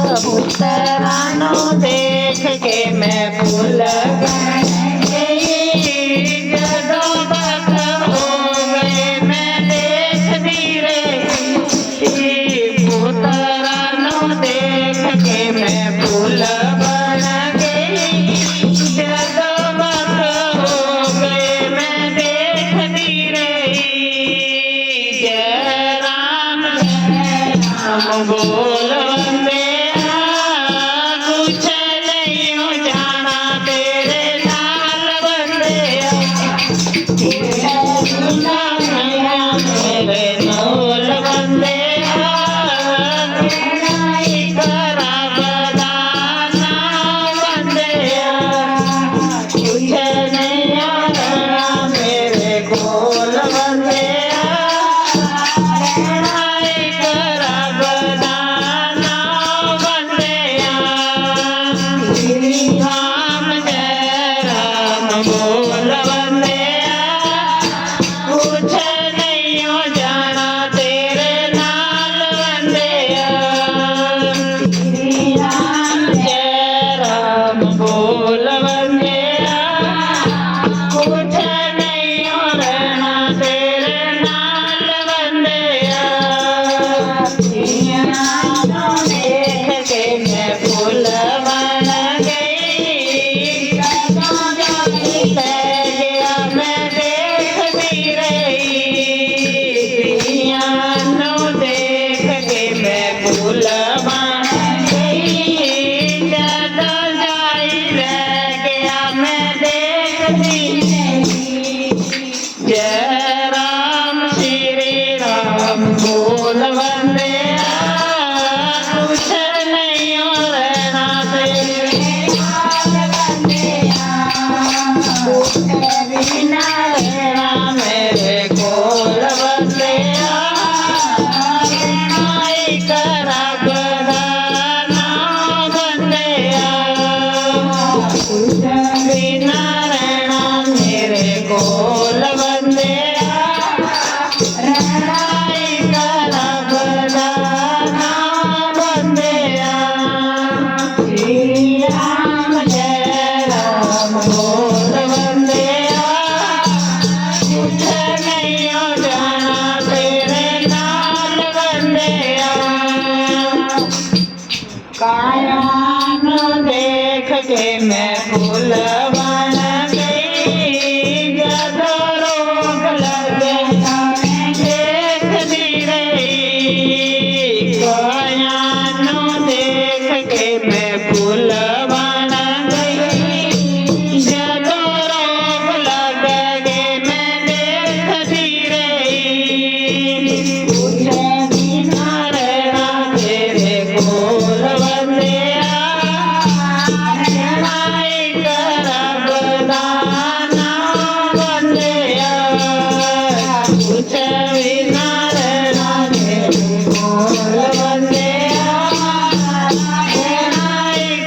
पुतरानो देख के मैं फूल बन गई। जदों वक्त हो गए मैं देखती रही। पुतरानो देख के मैं फूल बन गई। जदों वक्त हो गए मैं देखती रही। जय राम बोल वंदे कुछ नहीं जाना तेरे नाल बंदे मेरे नूल बंदे करा बदाना बंदे कुछ नहीं मेरे कोल बंदे बोल वंदे कुछ नहीं जाना तेरे नाल वंदे जय राम बोल वंदे कुछ नहीं रहना तेरे नाल वंदे देख के मैं फूल बन गई। मैं देखती रही। देख के मैं फूल बन गई। जदों जाई रह गया मैं देखती रही। जय राम श्री राम बोल वंदे कुछ नहीं रहना तेरे बिना रहना मेरे कोल वंदे करा बदाना बंदे बिना रहना मेरे कोल वंदे करा बदाना बंदे श्री राम जय राम बोल वंदे कुछ नहीं जाना तेरे नाल वंदे काया देख के मैं फूल बन गई। जदों रोग लगे मैं देखती रही। काया देख के मैं फूल बन गई। जदों रोग लगे मैं देखती रही। कुछ बिना रहना तेरे कोल वंदे करा बदाना बंदे कुछ बिना रहना तेरे कोल वंदे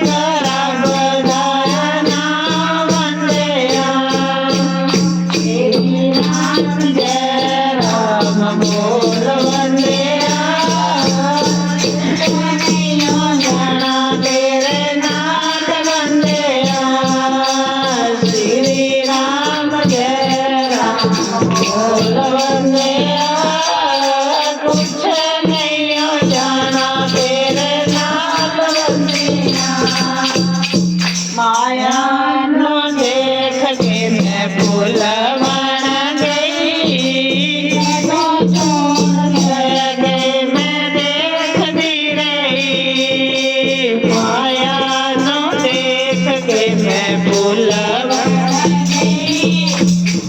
करा बदाना बंदे जय राम बोल वंदे जाना तेरे नाल वंदे श्री राम जय राम बोल वंदे कुछ नहीं जाना तेरे नाल वंदे माया नो देख के मैं फूल बन गई। गए मैं देखती रही। माया नो देख के मैं फूल बन गई।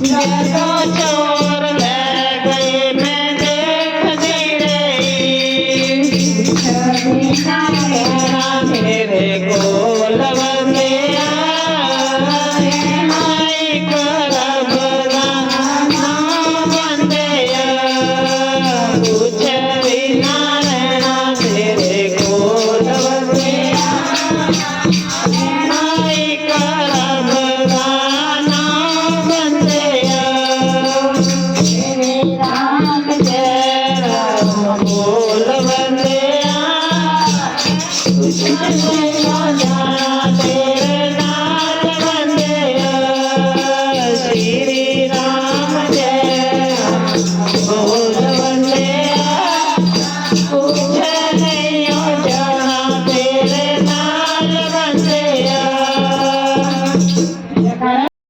जदों चोर ले गए मैं देखती रही।